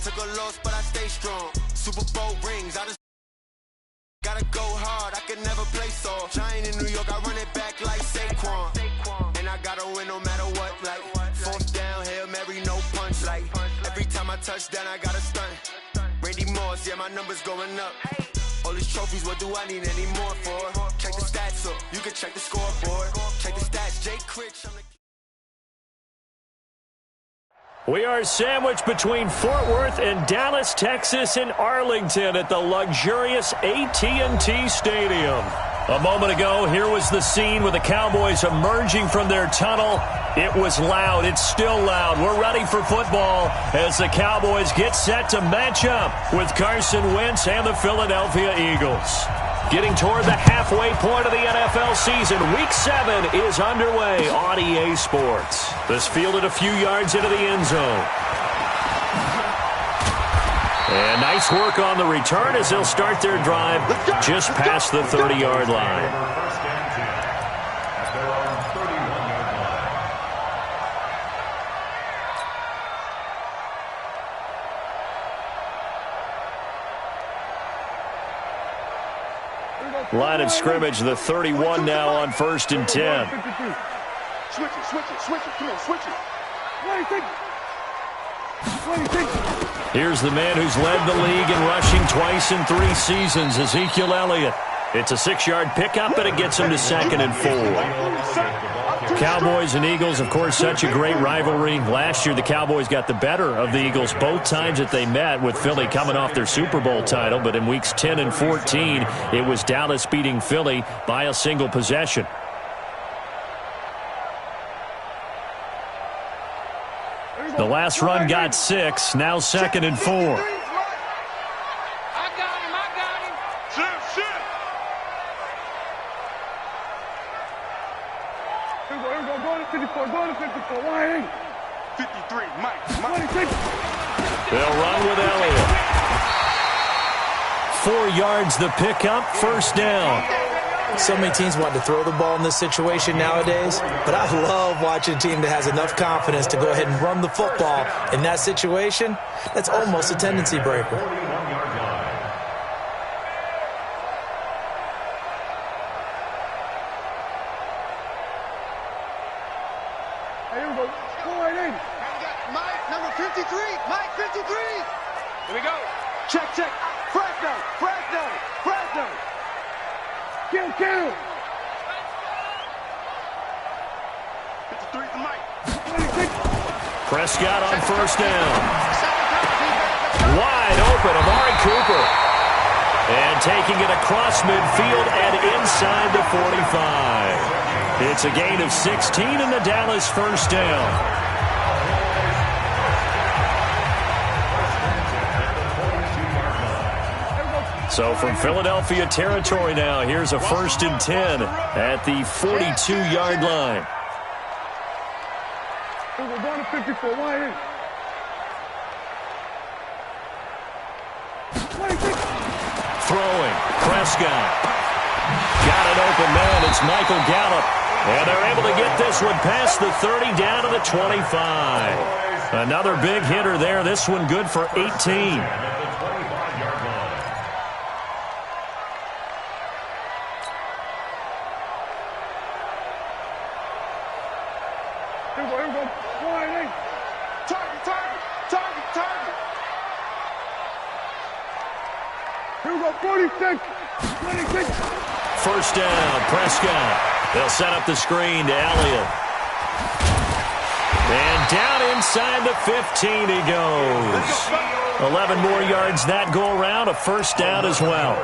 took a loss, but I stay strong. Super Bowl rings, I just gotta go hard, I can never play soft. Giant in New York, I run it back like Saquon. And I gotta win no matter what, like fourth down, Hail Mary, no punch. Like every time I touch down, I gotta stunt. Randy Moss, yeah, my numbers going up. All these trophies, what do I need any more for? Check the stats up, you can check the scoreboard. Check the stats, Jay Critch, I'm the... We are sandwiched between Fort Worth and Dallas, Texas in Arlington at the luxurious AT&T Stadium. A moment ago, here was the scene with the Cowboys emerging from their tunnel. It was loud. It's still loud. We're ready for football as the Cowboys get set to match up with Carson Wentz and the Philadelphia Eagles. Getting toward the halfway point of the NFL season, Week 7 is underway on EA Sports. This fielded a few yards into the end zone. And nice work on the return as they'll start their drive just past the 30-yard line. Line of scrimmage, the 31 now on 1st and 10. Switch it. Come on, switch it. What do you think? Here's the man who's led the league in rushing twice in 3 seasons, Ezekiel Elliott. It's a 6-yard pickup, and it gets him to 2nd and 4. Cowboys and Eagles, of course, such a great rivalry. Last year, the Cowboys got the better of the Eagles both times that they met, with Philly coming off their Super Bowl title. But in weeks 10 and 14, it was Dallas beating Philly by a single possession. The last run got 6, now 2nd and 4. I got him. Shit. Here we go. Go to 54. Why ain't 53, Mike. They'll run with Elliott. 4 yards the pickup, 1st down. So many teams want to throw the ball in this situation nowadays, but I love watching a team that has enough confidence to go ahead and run the football in that situation. That's almost a tendency breaker. Here we go. Mike, number 53. Mike, 53. Here we go. Check. Fresno. Kill. 53 to Mike. Prescott on 1st down. Wide open, Amari Cooper. And taking it across midfield and inside the 45. It's a gain of 16 and the Dallas 1st down. So from Philadelphia territory now, here's a 1st and 10 at the 42-yard line. We're going to 54. Why ain't? Throwing, Prescott. Got an open man, it's Michael Gallup. And they're able to get this one past the 30 down to the 25. Another big hitter there, this one good for 18. Here we go, 46. 1st down, Prescott. They'll set up the screen to Elliott. And down inside the 15 he goes. 11 more yards that go around, a 1st down as well.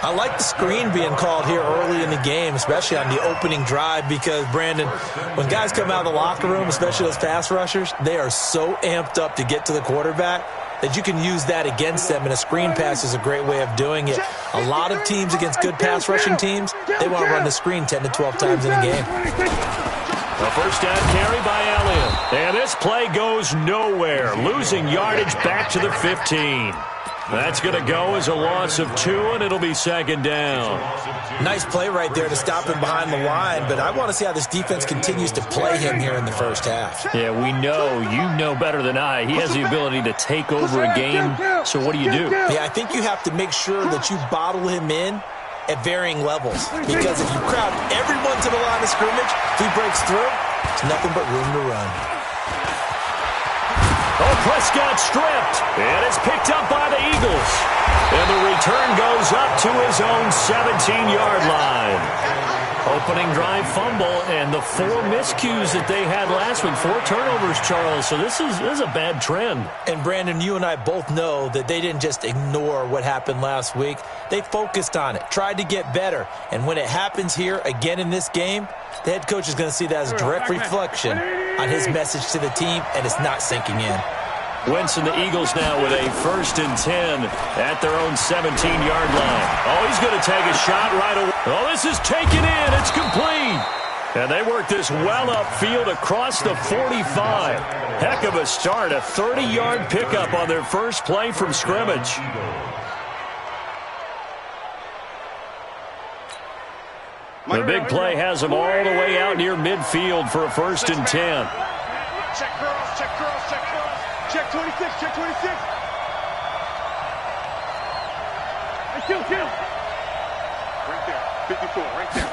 I like the screen being called here early in the game, especially on the opening drive, because, Brandon, when guys come out of the locker room, especially those pass rushers, they are so amped up to get to the quarterback that you can use that against them, and a screen pass is a great way of doing it. A lot of teams against good pass rushing teams, they want to run the screen 10 to 12 times in a game. A 1st down carry by Elliott. And this play goes nowhere, losing yardage back to the 15. That's going to go as a loss of 2, and it'll be second down. Nice play right there to stop him behind the line, but I want to see how this defense continues to play him here in the first half. Yeah, we know. You know better than I. He has the ability to take over a game, so what do you do? Yeah, I think you have to make sure that you bottle him in at varying levels, because if you crowd everyone to the line of scrimmage, if he breaks through, it's nothing but room to run. Oh, Prescott stripped, and it's picked up by the Eagles. And the return goes up to his own 17-yard line. Opening drive fumble, and the 4 miscues that they had last week, 4 turnovers, Charles. So this is a bad trend. And, Brandon, you and I both know that they didn't just ignore what happened last week. They focused on it, tried to get better. And when it happens here again in this game, the head coach is going to see that as a direct reflection on his message to the team, and it's not sinking in. Wentz and the Eagles now with a 1st and 10 at their own 17-yard line. Oh, he's going to take a shot right away. Oh, this is taken in. It's complete. And they work this well upfield across the 45. Heck of a start, a 30-yard pickup on their first play from scrimmage. The big play has them all the way out near midfield for a 1st and 10. Check cross, check cross, check cross. Check 26, check 26. Hey, kill. Right there, 54, right there.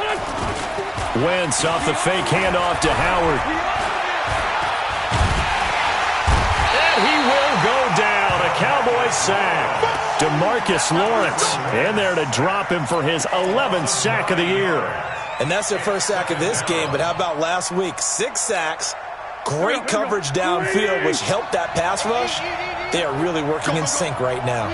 Wentz off the fake handoff to Howard. And he will go down. A Cowboy sack. DeMarcus Lawrence in there to drop him for his 11th sack of the year. And that's their first sack of this game, but how about last week? 6 sacks. Great coverage downfield, which helped that pass rush. They are really working in sync right now.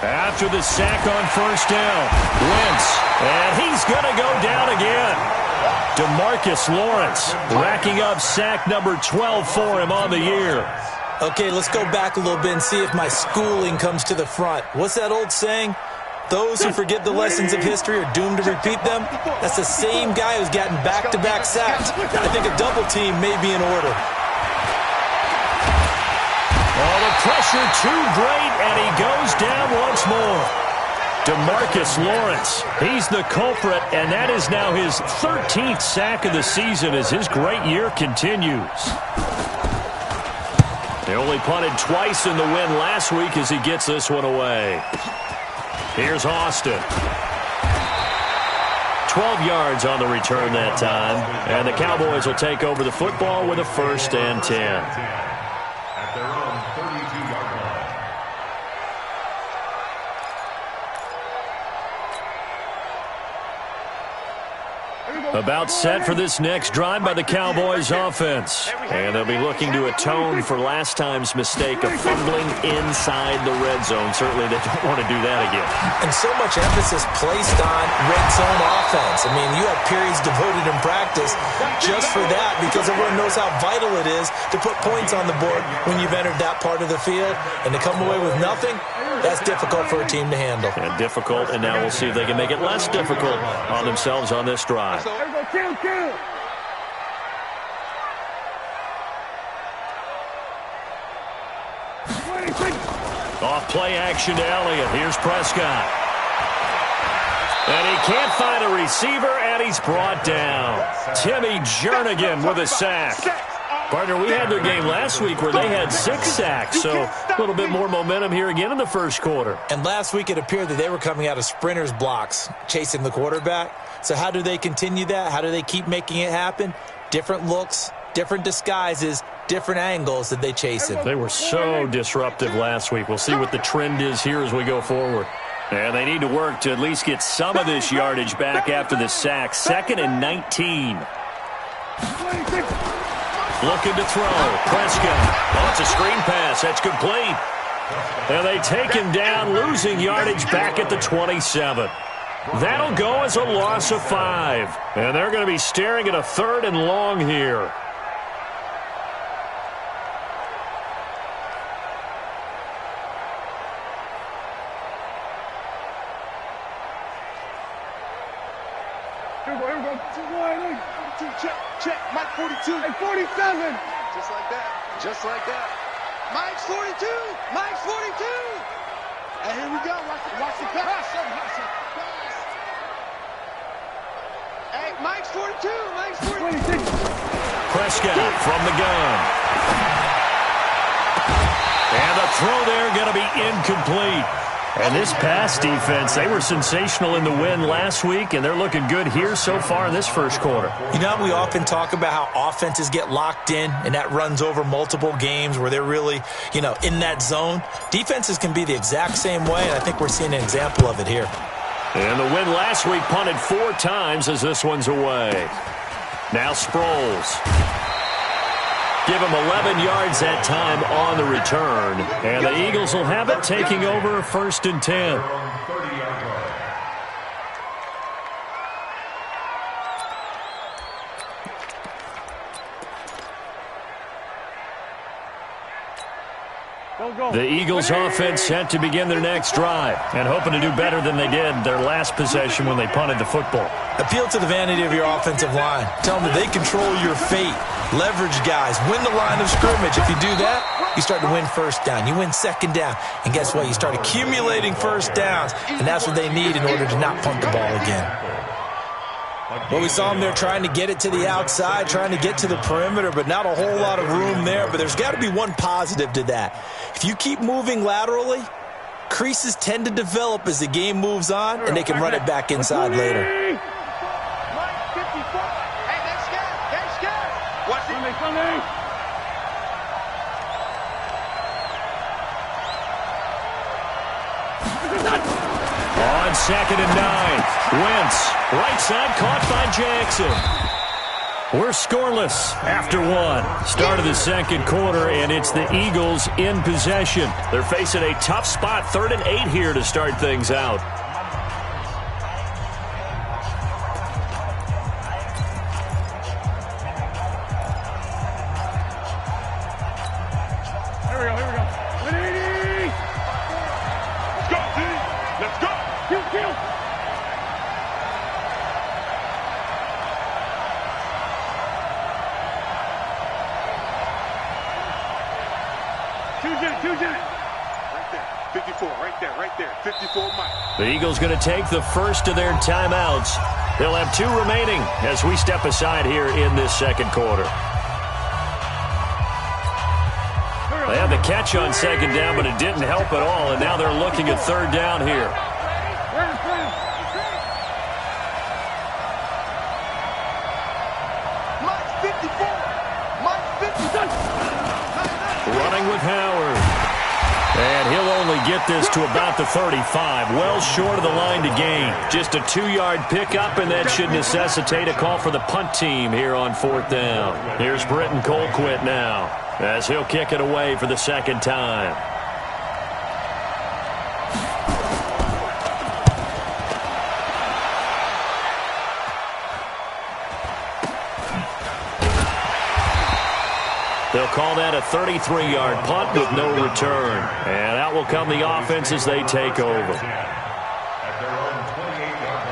After the sack on 1st down, Wentz, and he's going to go down again. DeMarcus Lawrence racking up sack number 12 for him on the year. Okay, let's go back a little bit and see if my schooling comes to the front. What's that old saying? Those who forget the lessons of history are doomed to repeat them. That's the same guy who's gotten back-to-back sacks. I think a double team may be in order. Oh, the pressure too great, and he goes down once more. DeMarcus Lawrence, he's the culprit, and that is now his 13th sack of the season as his great year continues. They only punted twice in the win last week as he gets this one away. Here's Austin. 12 yards on the return that time. And the Cowboys will take over the football with a 1st and 10. At their own 32-yard line. About set for this next drive by the Cowboys offense. And they'll be looking to atone for last time's mistake of fumbling inside the red zone. Certainly they don't want to do that again. And so much emphasis placed on red zone offense. I mean, you have periods devoted in practice just for that because everyone knows how vital it is to put points on the board when you've entered that part of the field. And to come away with nothing, that's difficult for a team to handle. And difficult, and now we'll see if they can make it less difficult on themselves on this drive. Kill. Off play action to Elliott. Here's Prescott. And he can't find a receiver, and he's brought down. Timmy Jernigan with a sack. Partner, we had their game last week where they had 6 sacks, so a little bit more momentum here again in the first quarter. And last week it appeared that they were coming out of sprinters blocks, chasing the quarterback. So how do they continue that? How do they keep making it happen? Different looks, different disguises, different angles that they chase him. They were so disruptive last week. We'll see what the trend is here as we go forward. And they need to work to at least get some of this yardage back after the sack. 2nd and 19. Looking to throw. Prescott. Oh, it's a screen pass. That's complete. And they take him down, losing yardage back at the 27. That'll go as a loss of 5. And they're going to be staring at a 3rd and long here. Here we go. 42, check. Mike 42. Hey, 47. Just like that. Just like that. Mike's 42. Mike's 42. And here we go. Watch the pass. Hey, Mike's 42. Mike's 42. Prescott from the gun. And the throw there going to be incomplete. And this pass defense, they were sensational in the win last week, and they're looking good here so far in this first quarter. You know, we often talk about how offenses get locked in, and that runs over multiple games where they're really, in that zone. Defenses can be the exact same way, and I think we're seeing an example of it here. And the win last week punted 4 times as this one's away. Now Sproles. Give him 11 yards that time on the return. And the Eagles will have it, taking over 1st and 10. The Eagles offense set to begin their next drive and hoping to do better than they did their last possession when they punted the football. Appeal to the vanity of your offensive line. Tell them that they control your fate. Leverage guys. Win the line of scrimmage. If you do that, you start to win first down. You win second down. And guess what? You start accumulating first downs. And that's what they need in order to not punt the ball again. Well, we saw them there trying to get it to the outside, trying to get to the perimeter, but not a whole lot of room there. But there's got to be one positive to that. If you keep moving laterally, creases tend to develop as the game moves on, and they can run it back inside later. Hey, that's good. Watch it. On 2nd and 9, Wentz, right side, caught by Jackson. We're scoreless after 1. Start of the second quarter, and it's the Eagles in possession. They're facing a tough spot, 3rd and 8 here to start things out. Here we go. 180. Let's go, D. Let's go. Kill. Two Jet. Right there. 54, right there. 54, Mike. The Eagles going to take the first of their timeouts. They'll have 2 remaining as we step aside here in this second quarter. They had the catch on 2nd down, but it didn't help at all, and now they're looking at 3rd down here. Running with Howard. And he'll only get this to about the 35, well short of the line to gain. Just a 2-yard pickup, and that should necessitate a call for the punt team here on 4th down. Here's Britton Colquitt now, as he'll kick it away for the 2nd time. They'll call that a 33-yard punt with no return. And out will come the offense as they take over. At their own 28-yard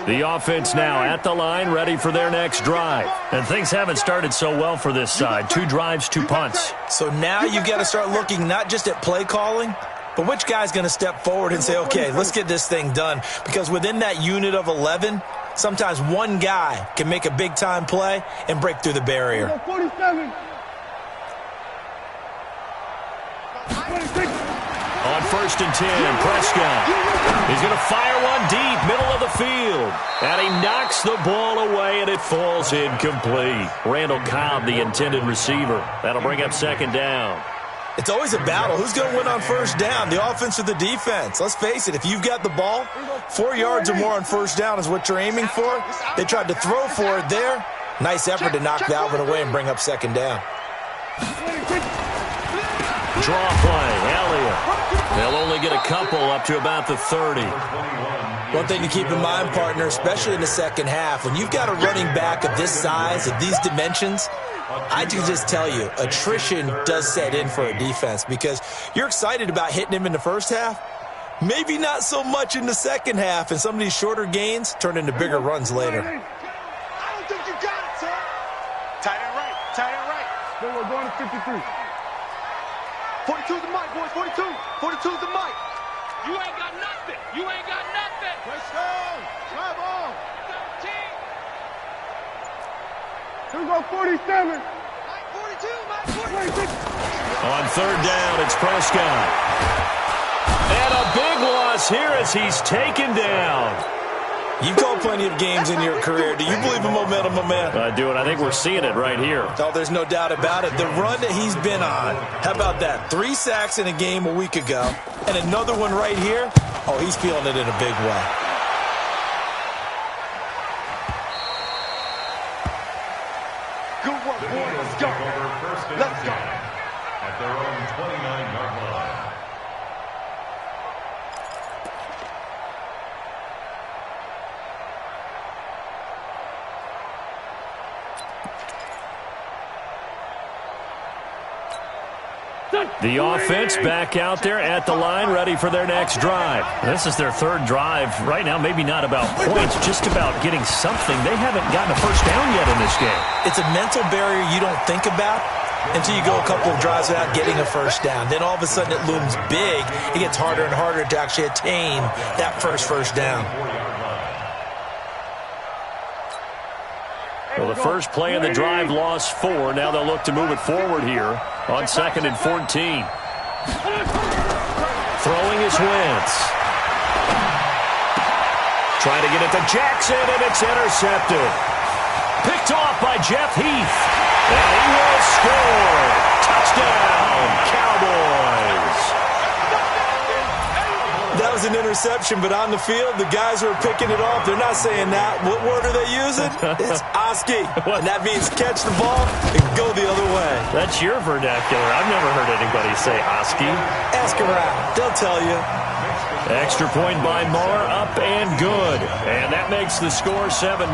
line. The offense now at the line, ready for their next drive. And things haven't started so well for this side. 2 drives, 2 punts. So now you've got to start looking not just at play calling, but which guy's going to step forward and say, okay, let's get this thing done? Because within that unit of 11, sometimes one guy can make a big-time play and break through the barrier. 47. On 1st and 10, Prescott. He's going to fire one deep, middle of the field. And he knocks the ball away, and it falls incomplete. Randall Cobb, the intended receiver. That'll bring up 2nd down. It's always a battle. Who's going to win on 1st down, the offense or the defense? Let's face it, if you've got the ball, 4 yards or more on 1st down is what you're aiming for. They tried to throw for it there. Nice effort to knock that one away and bring up 2nd down. Draw play, Elliott. They'll only get a couple up to about the 30. One thing to keep in mind, partner, especially in the second half, when you've got a running back of this size, of these dimensions, I can just tell you, attrition does set in for a defense because you're excited about hitting him in the first half. Maybe not so much in the second half, and some of these shorter gains turn into bigger runs later. I don't think you got it, sir. Tight end right. Tight end right. Then we're going to 53. 42 is the mic, boys. 42. 42 is the mic. You ain't got nothing. You ain't got nothing. Let's go. Drive on. 13. Here we go, 47. Mike 42. Mike 46. On third down, it's Prescott. And a big loss here as he's taken down. You've called plenty of games in your career. Do you believe in momentum, my man? I do, and I think we're seeing it right here. Oh, there's no doubt about it. The run that he's been on, how about that? 3 sacks in a game a week ago, and another one right here. Oh, he's feeling it in a big way. Good work, boys. Let's go. Let's go. At their own 29-yard line. The offense back out there at the line, ready for their next drive. This is their third drive. Right now, maybe not about points, just about getting something. They haven't gotten a first down yet in this game. It's a mental barrier you don't think about until you go a couple of drives without getting a first down. Then all of a sudden it looms big. It gets harder and harder to actually attain that first down. Well, the first play of the drive lost 4. Now they'll look to move it forward here on 2nd and 14. Throwing is Wentz. Trying to get it to Jackson, and it's intercepted. Picked off by Jeff Heath. And he will score. Touchdown, Cowboys. That was an interception, but on the field, the guys who are picking it off, they're not saying that. What word are they using? It's Oski. And that means catch the ball and go the other way. That's your vernacular. I've never heard anybody say Oski. Ask around. They'll tell you. Extra point by Marr, up and good. And that makes the score 7-0.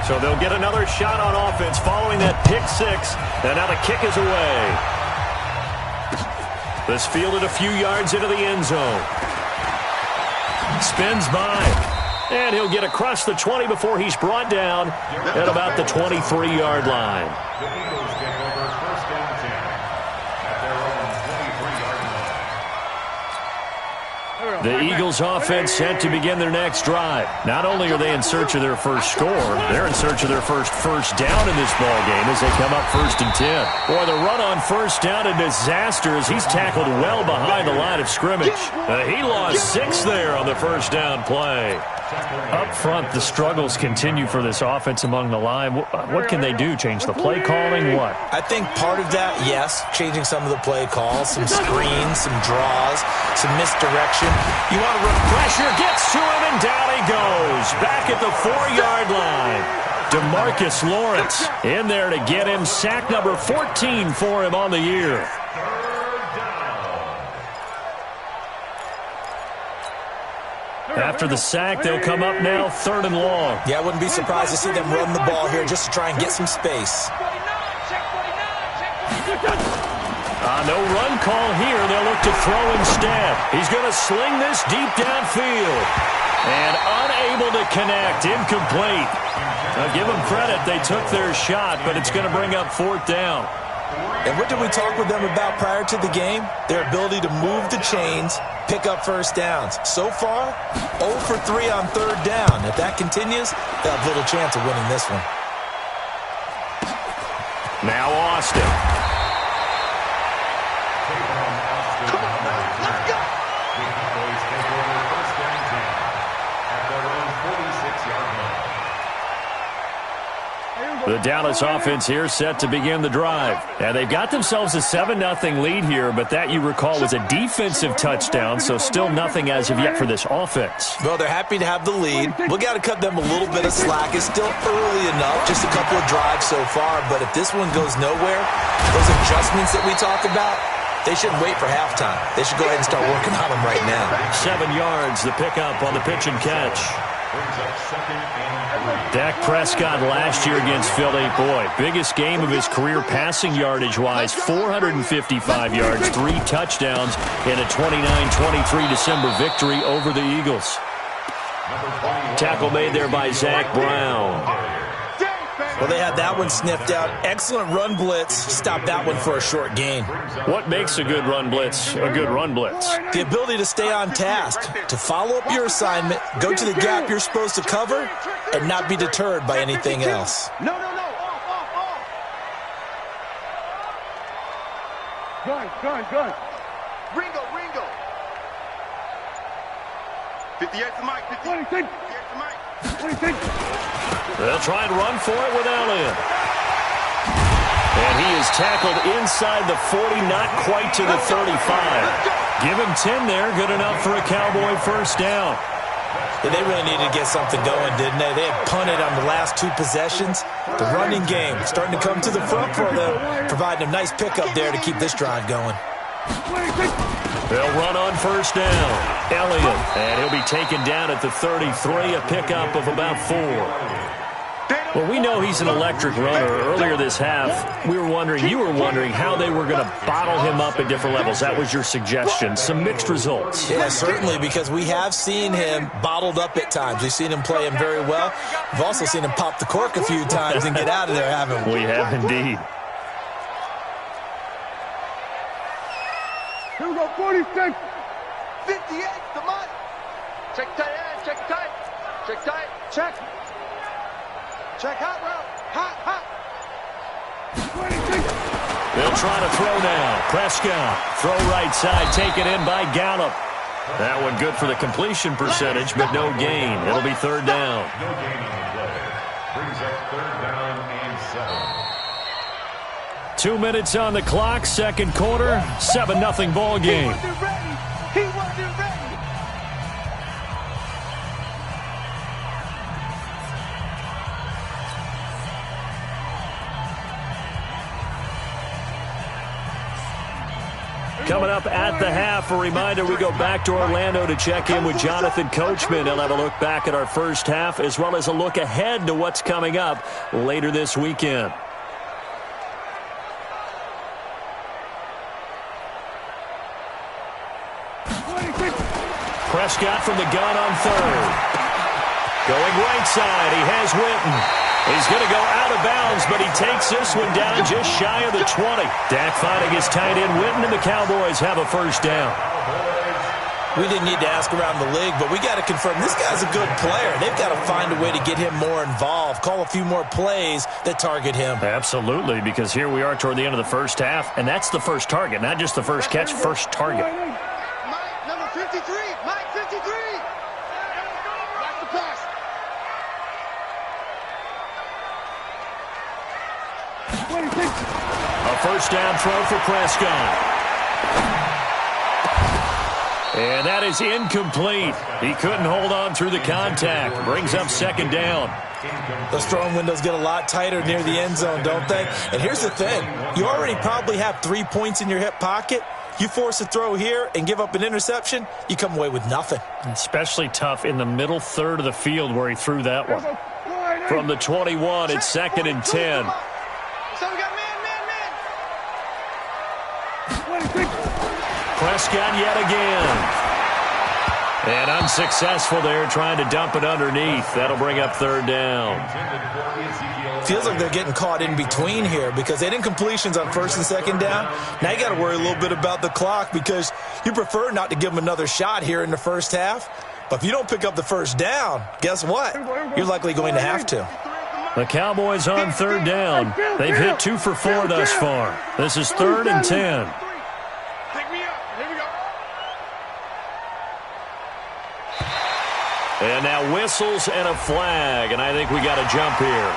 So they'll get another shot on offense following that pick 6. And now the kick is away. This fielded a few yards into the end zone. Spins by. And he'll get across the 20 before he's brought down at about the 23-yard line. The Eagles take over first and 10 at their own 23-yard line. The Eagles offense set to begin their next drive. Not only are they in search of their first score, they're in search of their first down in this ball game as they come up 1st and 10. Boy, the run on first down a disaster as he's tackled well behind the line of scrimmage. He lost 6 there on the first down play. Up front, the struggles continue for this offense among the line. What can they do? Change the play calling? What? I think part of that, yes, changing some of the play calls, some screens, some draws, some misdirection. You want to run pressure, gets to him, and down he goes. Back at the 4-yard line. DeMarcus Lawrence in there to get him. Sack number 14 for him on the year. After the sack, they'll come up now 3rd and long. Yeah, I wouldn't be surprised to see them run the ball here just to try and get some space. No run call here. They'll look to throw instead. He's going to sling this deep downfield. And unable to connect. Incomplete. Now, give them credit. They took their shot, but it's going to bring up 4th down. And what did we talk with them about prior to the game? Their ability to move the chains, pick up first downs. So far, 0 for 3 on 3rd down. If that continues, they'll have little chance of winning this one. Now Austin. Come on, man. Let's go. The Cowboys take over first and 10 at their own 46-yard line. Hey, The Dallas offense here set to begin the drive. And they've got themselves a 7-0 lead here, but that, you recall, was a defensive touchdown, so still nothing as of yet for this offense. Well, they're happy to have the lead. We got to cut them a little bit of slack. It's still early enough, just a couple of drives so far, but if this one goes nowhere, those adjustments that we talk about, they shouldn't wait for halftime. They should go ahead and start working on them right now. 7 yards, the pickup on the pitch and catch. Dak Prescott last year against Philly, boy, biggest game of his career passing yardage-wise, 455 yards, 3 touchdowns in a 29-23 December victory over the Eagles. Tackle made there by Zach Brown. Well, they had that one sniffed out. Excellent run blitz. Stopped that one for a short gain. What makes a good run blitz a good run blitz? The ability to stay on task, to follow up your assignment, go to the gap you're supposed to cover, and not be deterred by anything else. No. Off. Gun. Ringo. 58 to Mike. 58 to Mike. 26. They'll try and run for it with Elliott. And he is tackled inside the 40, not quite to the 35. Give him 10 there, good enough for a Cowboy first down. Yeah, they really needed to get something going, didn't they? They had punted on the last 2 possessions. The running game starting to come to the front for them, providing a nice pickup there to keep this drive going. They'll run on first down. Elliott, and he'll be taken down at the 33, a pickup of about 4. Well, we know he's an electric runner. Earlier this half, you were wondering how they were going to bottle him up at different levels. That was your suggestion. Some mixed results. Yeah, certainly, because we have seen him bottled up at times. We've seen him play him very well. We've also seen him pop the cork a few times and get out of there, haven't we? We have indeed. Here we go, 46. 58, come on. Check tight end, check tight. Check tight. Check hot route. Hot. 26. They'll try to throw now. Prescott, throw right side, taken in by Gallup. That one good for the completion percentage, but no gain. It'll be third down. No gain on the play. Brings up third down and 7. 2 minutes on the clock, second quarter, 7-0 ball game. He wasn't ready. Coming up at the half, a reminder, we go back to Orlando to check in with Jonathan Coachman. He'll have a look back at our first half as well as a look ahead to what's coming up later this weekend. Prescott from the gun on third. Going right side, he has Witten. He's going to go out of bounds, but he takes this one down just shy of the 20. Dak finding his tight end Witten, and the Cowboys have a first down. We didn't need to ask around the league, but we got to confirm this guy's a good player. They've got to find a way to get him more involved, call a few more plays that target him. Absolutely, because here we are toward the end of the first half, and that's the first target, not just the first catch, first target. Mike, number 53. Mike, 53. That's the pass. A first down throw for Prescott. And that is incomplete. He couldn't hold on through the contact. Brings up second down. Those throwing windows get a lot tighter near the end zone, don't they? And here's the thing. You already probably have 3 points in your hip pocket. You force a throw here and give up an interception, you come away with nothing. Especially tough in the middle third of the field where he threw that one. From the 21, it's second and 10. So we got man. Prescott yet again. And unsuccessful there, trying to dump it underneath. That'll bring up third down. Feels like they're getting caught in between here because they didn't completions on first and second down. Now you got to worry a little bit about the clock because you prefer not to give them another shot here in the first half. But if you don't pick up the first down, guess what? You're likely going to have to. The Cowboys on third down. They've hit 2 for 4 thus far. This is third and 10. And now whistles and a flag, and I think we got a jump here.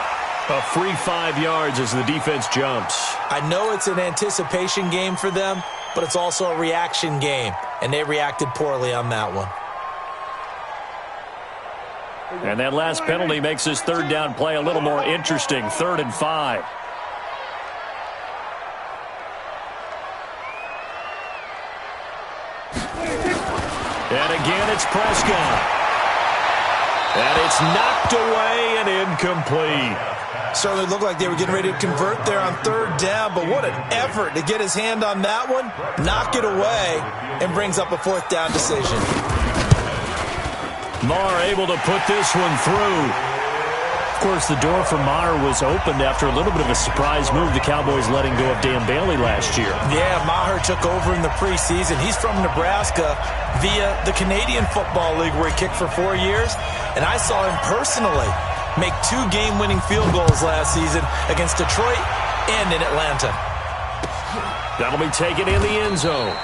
A free 5 yards as the defense jumps. I know it's an anticipation game for them, but it's also a reaction game, and they reacted poorly on that one. And that last penalty makes his third down play a little more interesting. 3rd and 5. And again, it's Prescott. And it's knocked away and incomplete. Certainly looked like they were getting ready to convert there on 3rd down, but what an effort to get his hand on that one, knock it away, and brings up a 4th down decision. Maher able to put this one through. Of course, the door for Maher was opened after a little bit of a surprise move. The Cowboys letting go of Dan Bailey last year. Yeah, Maher took over in the preseason. He's from Nebraska via the Canadian Football League where he kicked for 4 years. And I saw him personally make 2 game-winning field goals last season against Detroit and in Atlanta. That'll be taken in the end zone.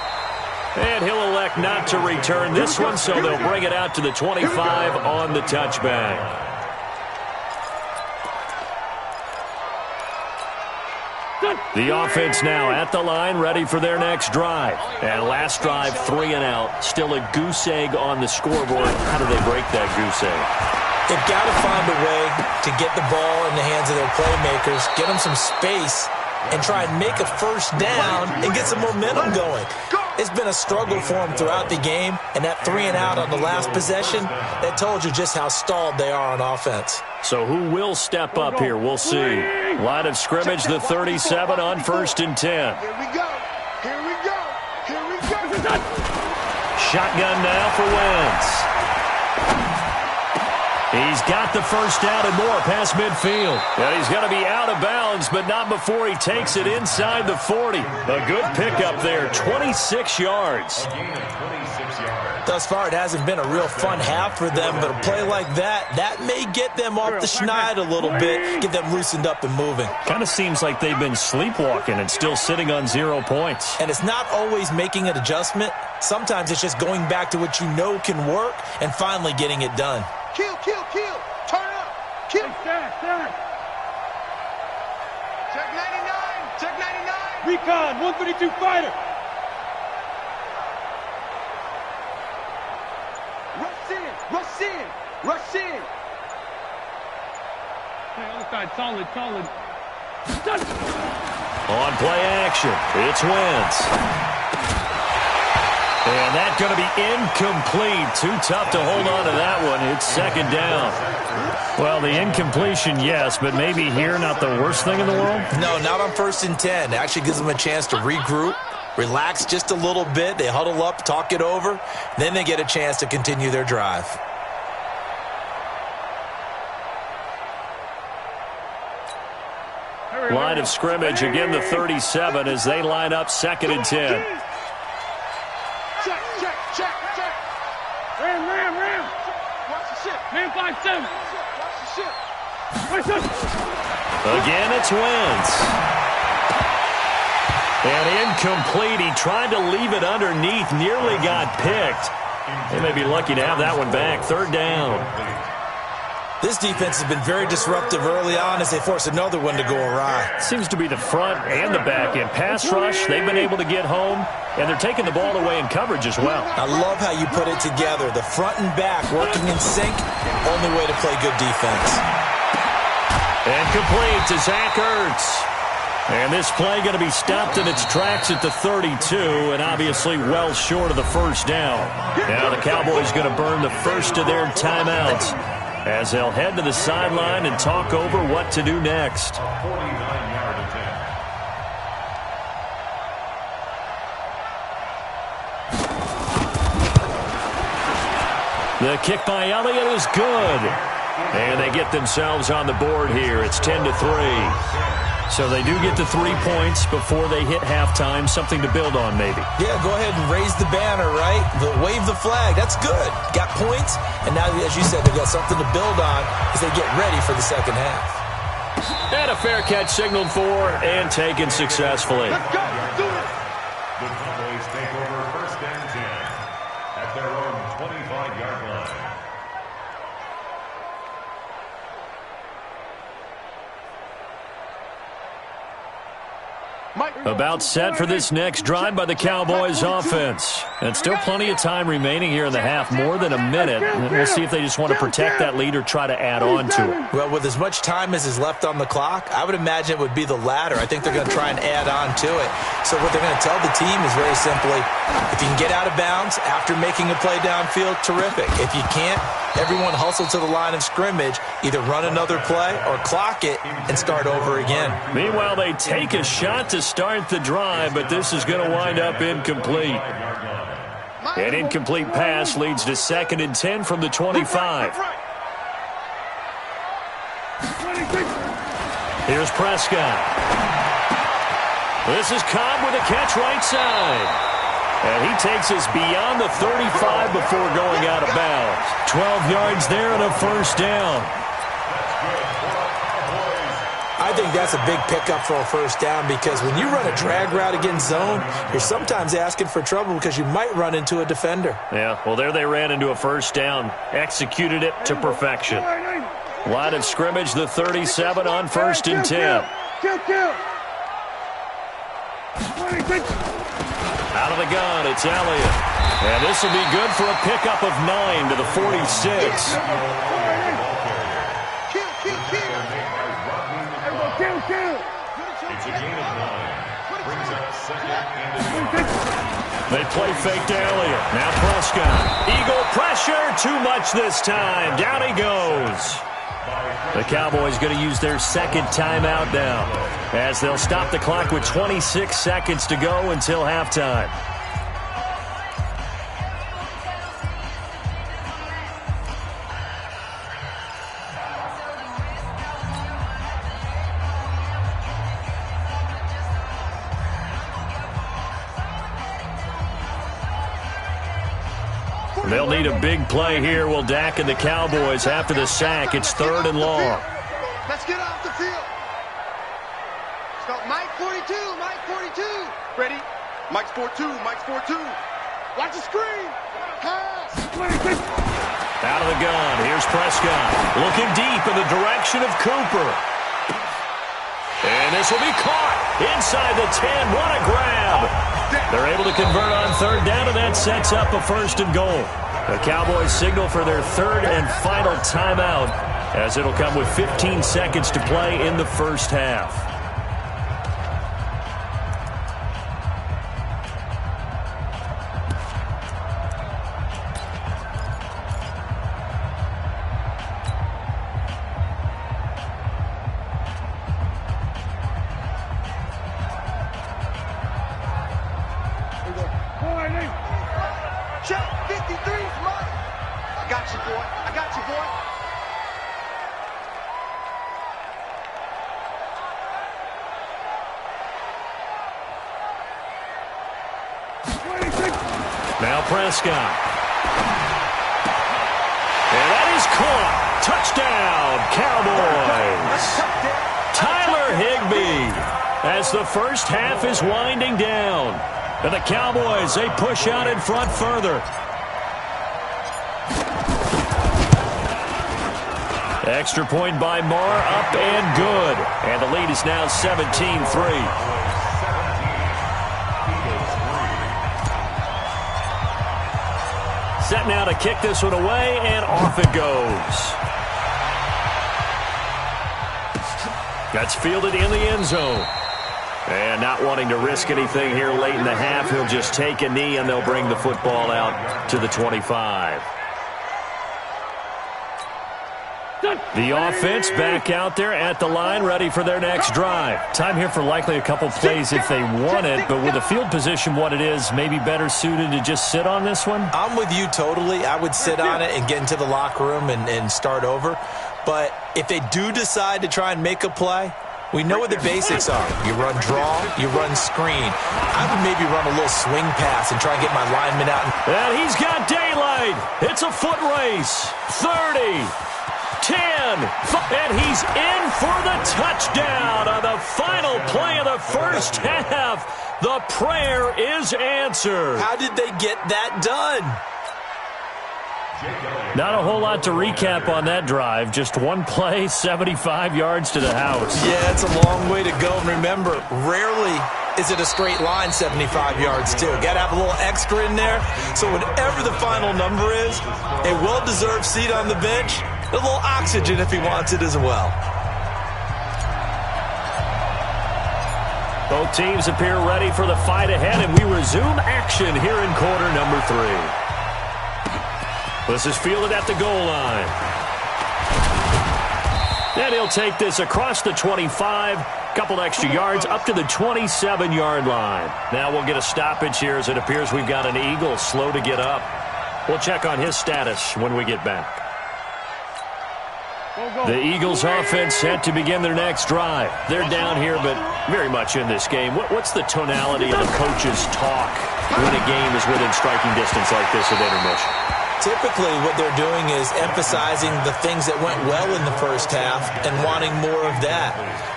And he'll elect not to return this one, so they'll bring it out to the 25 on the touchback. The offense now at the line, ready for their next drive. And last drive, 3 and out. Still a goose egg on the scoreboard. How do they break that goose egg? They've got to find a way to get the ball in the hands of their playmakers, get them some space, and try and make a first down and get some momentum going. It's been a struggle for them throughout the game, and that 3 and out on the last possession, that told you just how stalled they are on offense. So who will step up here? We'll see. Line of scrimmage, the 37 on 1st and 10. Here we go. Here we go. Here we go. Shotgun now for Wentz. He's got the first down and more past midfield. And he's going to be out of bounds, but not before he takes it inside the 40. A good pickup there, 26 yards. Thus far, it hasn't been a real fun half for them, but a play like that may get them off the schneid a little bit, get them loosened up and moving. Kind of seems like they've been sleepwalking and still sitting on 0 points. And it's not always making an adjustment. Sometimes it's just going back to what you know can work and finally getting it done. Kill, kill, kill. Turn up. Kill. Check 99. Check 99. Recon, 132 fighter. Rush in. Rush in. Rush in. Okay, other side, solid. On play action, it's Wentz. And that's going to be incomplete. Too tough to hold on to that one. It's 2nd down. Well, the incompletion, yes, but maybe here not the worst thing in the world? No, not on 1st and 10. It actually gives them a chance to regroup, relax just a little bit. They huddle up, talk it over. Then they get a chance to continue their drive. Line of scrimmage, again the 37 as they line up 2nd and 10. Check. Ram. Watch the ship. Man 5-7. Watch the ship. Again, it's Wentz. And incomplete. He tried to leave it underneath, nearly got picked. They may be lucky to have that one back. 3rd down. This defense has been very disruptive early on as they force another one to go awry. Seems to be the front and the back end. Pass rush, they've been able to get home, and they're taking the ball away in coverage as well. I love how you put it together. The front and back working in sync, only way to play good defense. And complete to Zach Ertz. And this play going to be stopped in its tracks at the 32, and obviously well short of the first down. Now the Cowboys going to burn the first of their timeouts as they'll head to the sideline and talk over what to do next. 49-yard attempt. The kick by Elliott is good. And they get themselves on the board here. It's 10-3. So they do get the 3 points before they hit halftime. Something to build on, maybe. Yeah, go ahead and raise the banner, right? Wave the flag. That's good. Got points, and now, as you said, they've got something to build on as they get ready for the second half. And a fair catch signaled for and taken successfully. Let's go. Do it. The Cowboys take over 1st and 10 at their own 25-yard line. About set for this next drive by the Cowboys offense. And still plenty of time remaining here in the half, more than a minute. We'll see if they just want to protect that lead or try to add on to it. Well, with as much time as is left on the clock, I would imagine it would be the latter. I think they're going to try and add on to it. So what they're going to tell the team is very simply, if you can get out of bounds after making a play downfield, terrific. If you can't, everyone hustle to the line of scrimmage, either run another play or clock it and start over again. Meanwhile, they take a shot to start the drive, but this is going to wind up incomplete. An incomplete pass leads to 2nd and 10 from the 25. Here's Prescott. This is Cobb with a catch right side. And he takes us beyond the 35 before going out of bounds. 12 yards there and a first down. I think that's a big pickup for a first down because when you run a drag route against zone, you're sometimes asking for trouble because you might run into a defender. Yeah, well, there they ran into a first down. Executed it to perfection. Line of scrimmage, the 37 on 1st and 10. Out of the gun, it's Elliott. And this will be good for a pickup of 9 to the 46. It's a gain of 9. Brings up 2nd and 10. They play fake to Elliott. Now Prescott. Eagle pressure. Too much this time. Down he goes. The Cowboys going to use their 2nd timeout now, as they'll stop the clock with 26 seconds to go until halftime. They'll need a big play here. Will Dak and the Cowboys after the sack. It's 3rd and long. Let's get off the field. Start Mike 42, Mike 42. Ready? Mike's 4-2, Mike's 4-2. Watch the screen. Pass. Out of the gun. Here's Prescott. Looking deep in the direction of Cooper. And this will be caught inside the 10. What a grab. They're able to convert on 3rd down, and that sets up a 1st and goal. The Cowboys signal for their 3rd and final timeout, as it'll come with 15 seconds to play in the first half. Check 53, Mike. I got you, boy. I got you, boy. Now Prescott. And that is caught. Touchdown, Cowboys. Tyler Higbee, as the first half is winding down. And the Cowboys, they push out in front further. Extra point by Marr, up and good. And the lead is now 17-3. Set now to kick this one away, and off it goes. That's fielded in the end zone. And not wanting to risk anything here late in the half, he'll just take a knee, and they'll bring the football out to the 25. The offense back out there at the line, ready for their next drive. Time here for likely a couple plays if they want it, but with the field position what it is, maybe better suited to just sit on this one? I'm with you totally. I would sit on it and get into the locker room and start over. But if they do decide to try and make a play, we know what the basics are. You run draw, you run screen. I would maybe run a little swing pass and try and get my lineman out. And he's got daylight. It's a foot race. 30, 10, and he's in for the touchdown on the final play of the first half. The prayer is answered. How did they get that done? Not a whole lot to recap on that drive. Just one play, 75 yards to the house. Yeah, it's a long way to go. And remember, rarely is it a straight line 75 yards too? Got to have a little extra in there. So whatever the final number is, a well-deserved seat on the bench, a little oxygen if he wants it as well. Both teams appear ready for the fight ahead, and we resume action here in quarter number 3. This is fielded at the goal line. And he'll take this across the 25, couple extra yards up to the 27-yard line. Now we'll get a stoppage here as it appears we've got an Eagle slow to get up. We'll check on his status when we get back. The Eagles offense set to begin their next drive. They're down here, but very much in this game. What's the tonality of the coach's talk when a game is within striking distance like this at intermission? Typically, what they're doing is emphasizing the things that went well in the first half and wanting more of that.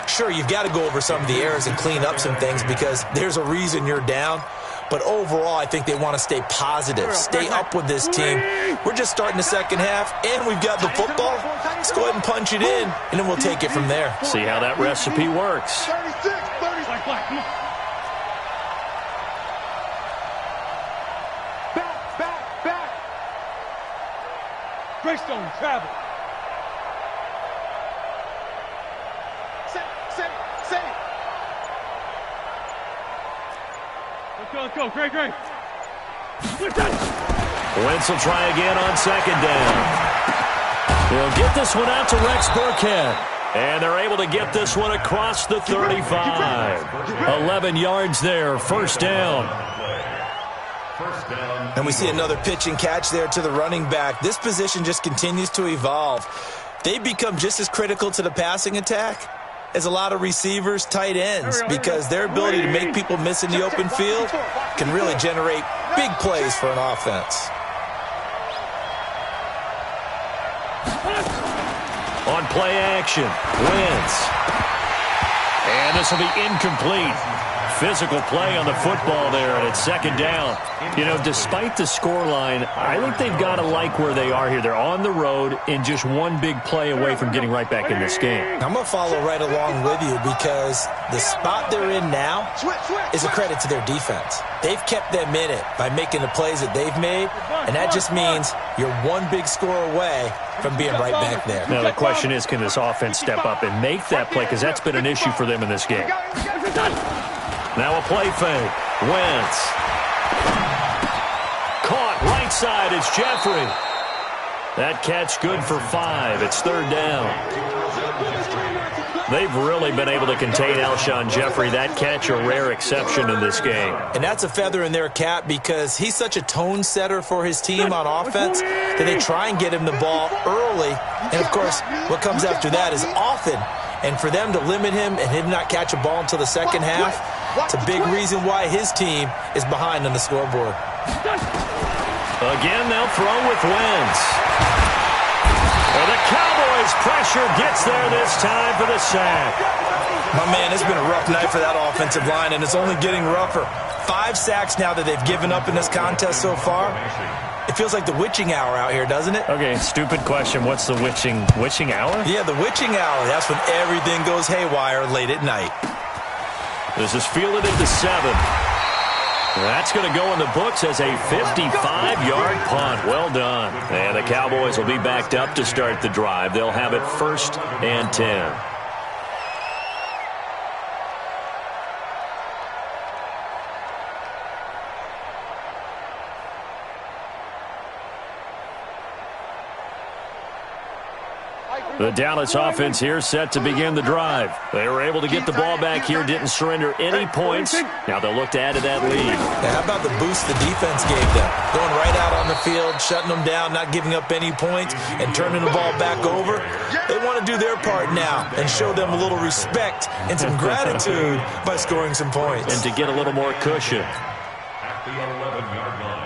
Sure, you've got to go over some of the errors and clean up some things because there's a reason you're down. But overall, I think they want to stay positive, stay up with this team. We're just starting the second half, and we've got the football. Let's go ahead and punch it in, and then we'll take it from there. See how that recipe works. 36, 36. Black, come on. Back. Greystone, travel. Say. Let's go. Great. Wentz will try again on second down. They'll get this one out to Rex Burkhead. And they're able to get this one across the 35. 11 yards there, first down. And we see another pitch and catch there to the running back. This position just continues to evolve. They become just as critical to the passing attack as a lot of receivers, tight ends, because their ability to make people miss in the open field can really generate big plays for an offense. On play action, Wentz. And this will be incomplete. Physical play on the football there, and it's second down. You know, despite the scoreline, I think they've got to like where they are here. They're on the road and just one big play away from getting right back in this game. I'm going to follow right along with you because the spot they're in now is a credit to their defense. They've kept them in it by making the plays that they've made, and that just means you're one big score away from being right back there. Now, the question is, can this offense step up and make that play? Because that's been an issue for them in this game. Now a play fake. Wentz. Caught right side. It's Jeffrey. That catch good for 5. It's third down. They've really been able to contain Alshon Jeffrey. That catch a rare exception in this game. And that's a feather in their cap because he's such a tone setter for his team on offense that they try and get him the ball early. And, of course, what comes after that is often. And for them to limit him and him not catch a ball until the second half, it's a big reason why his team is behind on the scoreboard. Again, they'll throw with Wentz. Well, the Cowboys' pressure gets there this time for the sack. My man, it's been a rough night for that offensive line, and it's only getting rougher. 5 sacks now that they've given up in this contest so far. It feels like the witching hour out here, doesn't it? Okay, stupid question. What's the witching hour? Yeah, the witching hour. That's when everything goes haywire late at night. This is fielded at the 7. That's going to go in the books as a 55-yard punt. Well done. And the Cowboys will be backed up to start the drive. They'll have it 1st and 10. The Dallas offense here set to begin the drive. They were able to get the ball back here, didn't surrender any points. Now they'll look to add to that lead. Yeah, how about the boost the defense gave them? Going right out on the field, shutting them down, not giving up any points, and turning the ball back over. They want to do their part now and show them a little respect and some gratitude by scoring some points. And to get a little more cushion. At the 11-yard line.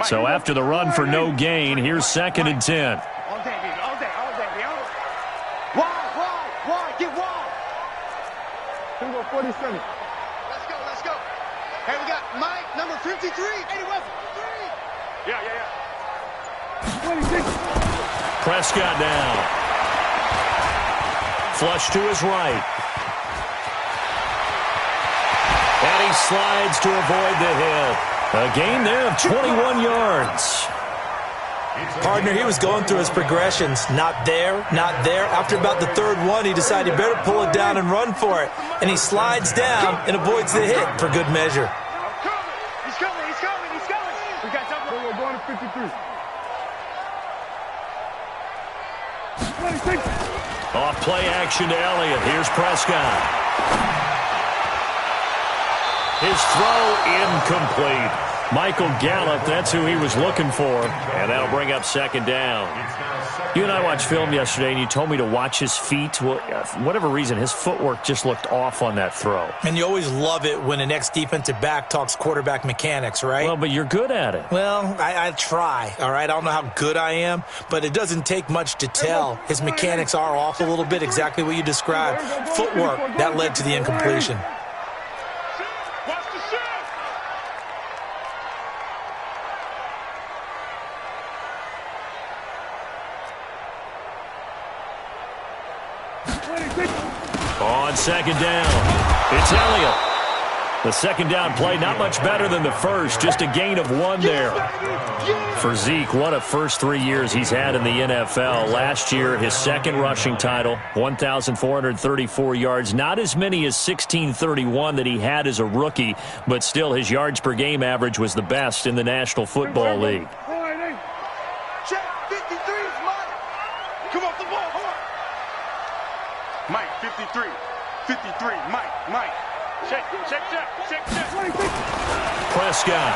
So after the run for no gain, here's 2nd and 10. All day, baby. All day. Wide. Get wide. Here we go, 47. Let's go. Hey, we got Mike, number 53. 80 West. 3. Yeah. 26. Prescott down. Flush to his right. And he slides to avoid the hit. A gain there of 21 yards. Partner, he was going through his progressions. Not there, not there. After about the third one, he decided he better pull it down and run for it. And he slides down and avoids the hit for good measure. He's coming. We got something. We're going to 53. 26. Off play action to Elliott. Here's Prescott. His throw incomplete. Michael Gallup, that's who he was looking for. And that'll bring up second down. You and I watched film yesterday, and you told me to watch his feet. Well, for whatever reason, his footwork just looked off on that throw. And you always love it when an ex-defensive back talks quarterback mechanics, right? Well, but you're good at it. Well, I try, all right? I don't know how good I am, but it doesn't take much to tell. His mechanics are off a little bit, exactly what you described. Footwork, that led to the incompletion. On second down, it's Elliott. The second down play, not much better than the first, just a gain of 1 there. For Zeke, what a first 3 years he's had in the NFL. Last year, his second rushing title, 1,434 yards. Not as many as 1,631 that he had as a rookie, but still his yards per game average was the best in the National Football League. Check. 53's Mike. Come off the ball. Hold on. Mike, 53. 53. Mike. Check. Prescott.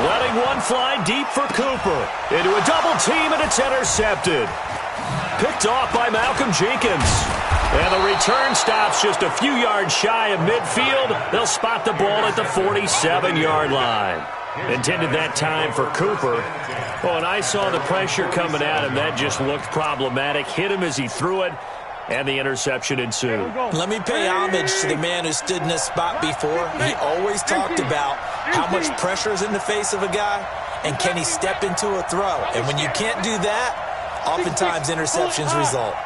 Letting one fly deep for Cooper. Into a double team, and it's intercepted. Picked off by Malcolm Jenkins. And the return stops just a few yards shy of midfield. They'll spot the ball at the 47-yard line. Intended that time for Cooper. Oh, and I saw the pressure coming at him. That just looked problematic. Hit him as he threw it, and the interception ensued. Let me pay homage to the man who stood in this spot before. He always talked about how much pressure is in the face of a guy, and can he step into a throw. And when you can't do that, oftentimes interceptions result.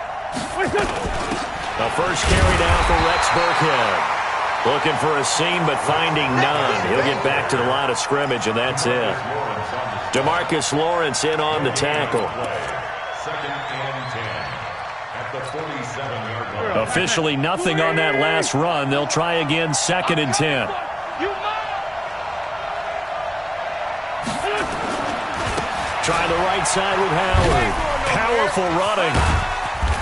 The first carry down for Rex Burkhead. Looking for a seam, but finding none. He'll get back to the line of scrimmage, and that's it. DeMarcus Lawrence in on the tackle. Second and 10 at the 47-yard line. Officially nothing on that last run. They'll try again, second and 10. Trying the right side with Howard. Powerful running.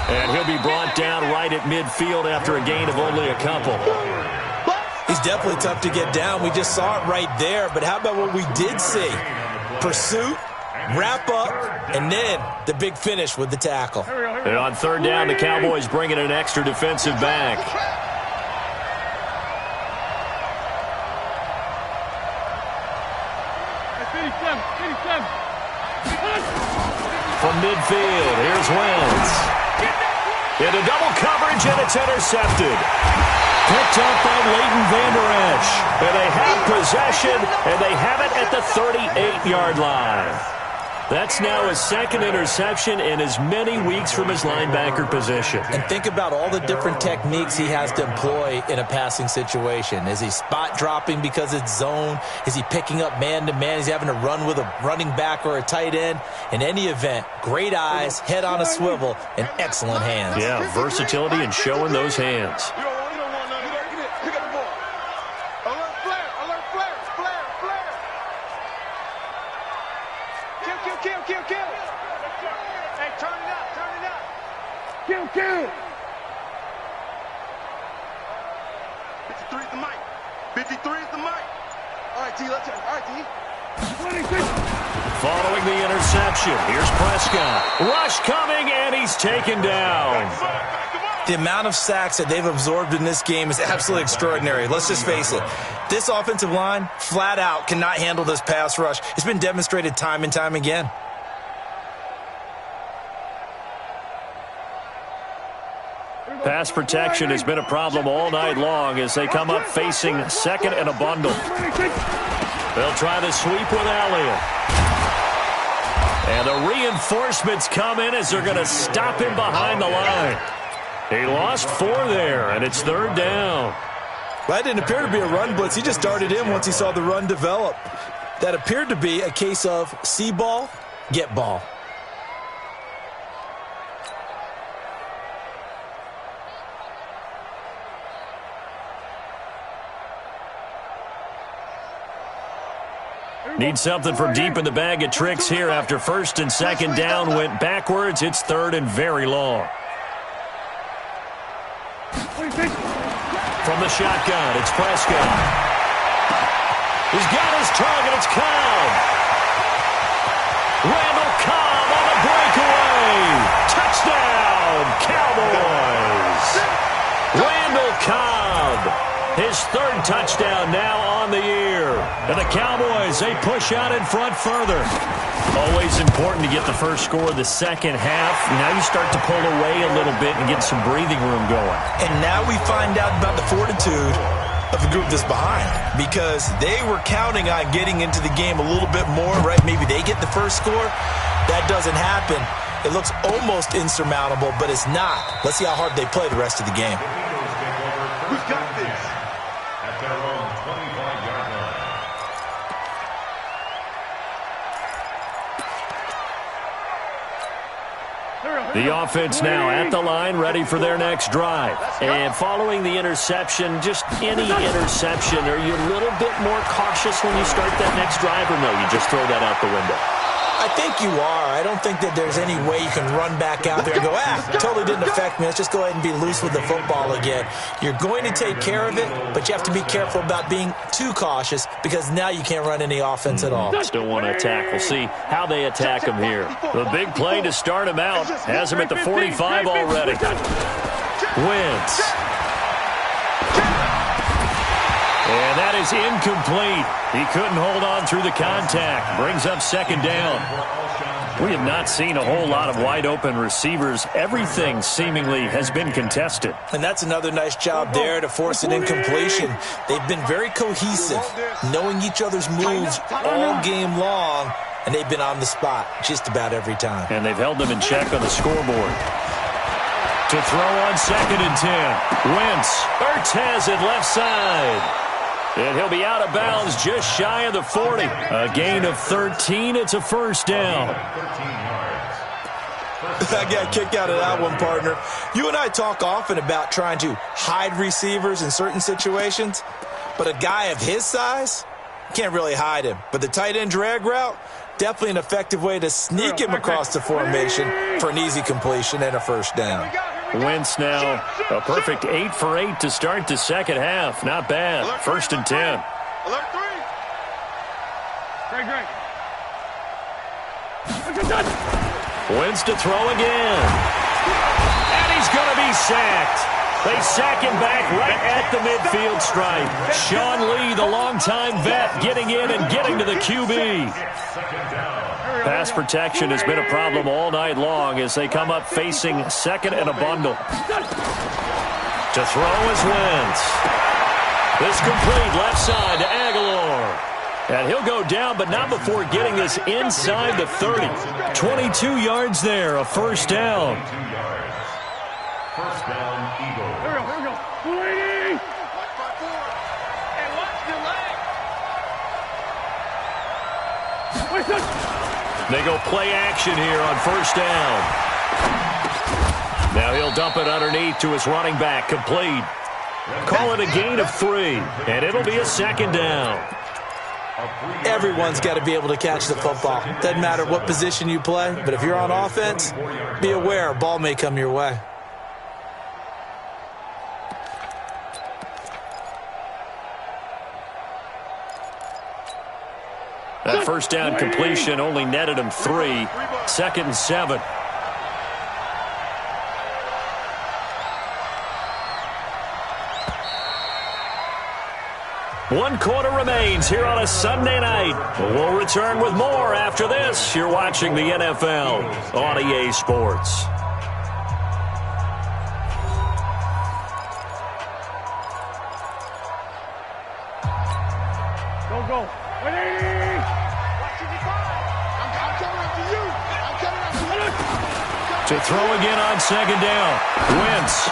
And he'll be brought down right at midfield after a gain of only a couple. He's definitely tough to get down. We just saw it right there. But how about what we did see? Pursuit, wrap up, and then the big finish with the tackle. And on third down, the Cowboys bring in an extra defensive back. From midfield, here's Wentz. Into double coverage, and it's intercepted. Picked up by Leighton Vander Esch. And they have possession, and they have it at the 38-yard line. That's now his second interception in as many weeks from his linebacker position. And think about all the different techniques he has to employ in a passing situation. Is he spot dropping because it's zone? Is he picking up man-to-man? Is he having to run with a running back or a tight end? In any event, great eyes, head on a swivel, and excellent hands. Yeah, versatility and showing those hands. Kill. 53 is the mic. 53 is the mic. All right, D, let's go. All right, D. 26. Following the interception, here's Prescott. Rush coming, and he's taken down. The amount of sacks that they've absorbed in this game is absolutely extraordinary. Let's just face it. This offensive line, flat out, cannot handle this pass rush. It's been demonstrated time and time again. Pass protection has been a problem all night long as they come up facing second and a bundle. They'll try the sweep with Elliott. And the reinforcements come in as they're going to stop him behind the line. He lost 4 there, and it's 3rd down. Well, that didn't appear to be a run blitz. He just darted in once he saw the run develop. That appeared to be a case of see ball, get ball. Need something from deep in the bag of tricks here after 1st and 2nd down went backwards. It's 3rd and very long. From the shotgun, it's Prescott. He's got his target. It's Cobb. Randall Cobb on the breakaway. Touchdown, Cowboys. Randall Cobb. His 3rd touchdown now on the year. And the Cowboys, they push out in front further. Always important to get the first score of the second half. Now you start to pull away a little bit and get some breathing room going. And now we find out about the fortitude of the group that's behind, because they were counting on getting into the game a little bit more, right? Maybe they get the first score. That doesn't happen. It looks almost insurmountable, but it's not. Let's see how hard they play the rest of the game. Who's got this? At their own 25-yard line. The offense now at the line, ready for their next drive. And following the interception, just any interception, are you a little bit more cautious when you start that next drive, or no, you just throw that out the window? I think you are. I don't think that there's any way you can run back out there and go, totally didn't affect me. Let's just go ahead and be loose with the football again. You're going to take care of it, but you have to be careful about being too cautious, because now you can't run any offense at all. Still want to attack. We'll see how they attack him here. The big play to start him out has him at the 45 already. Wentz. And that is incomplete. He couldn't hold on through the contact. Brings up 2nd down. We have not seen a whole lot of wide-open receivers. Everything seemingly has been contested. And that's another nice job there to force an incompletion. They've been very cohesive, knowing each other's moves all game long, and they've been on the spot just about every time. And they've held them in check on the scoreboard. To throw on 2nd and 10. Wentz. Ertz has it left side. And he'll be out of bounds just shy of the 40. A gain of 13. It's a 1st down. I got kicked out of that one, partner. You and I talk often about trying to hide receivers in certain situations, but a guy of his size can't really hide him. But the tight end drag route, definitely an effective way to sneak him across the formation for an easy completion and a 1st down. Wentz now a perfect 8 for 8 to start the second half. Not bad. 1st and 10. Alert 3. Wentz to throw again. And he's going to be sacked. They sack him back right at the midfield stripe. Sean Lee, the longtime vet, getting in and getting to the QB. Pass protection has been a problem all night long as they come up facing 2nd and a bundle. To throw is Wentz. This complete left side to Aguilar. And he'll go down, but not before getting this inside the 30. 22 yards there, a 1st down. 1st down, Eagles. Here we go. 280. And watch the leg. They go play action here on 1st down. Now he'll dump it underneath to his running back, complete. Call it a gain of 3, and it'll be a 2nd down. Everyone's got to be able to catch the football. Doesn't matter what position you play, but if you're on offense, be aware a ball may come your way. That 1st down completion only netted him 3. 2nd and 7. One quarter remains here on a Sunday night. We'll return with more after this. You're watching the NFL on EA Sports. Go. 180. I'm coming up to you. To throw again on second down. Wentz.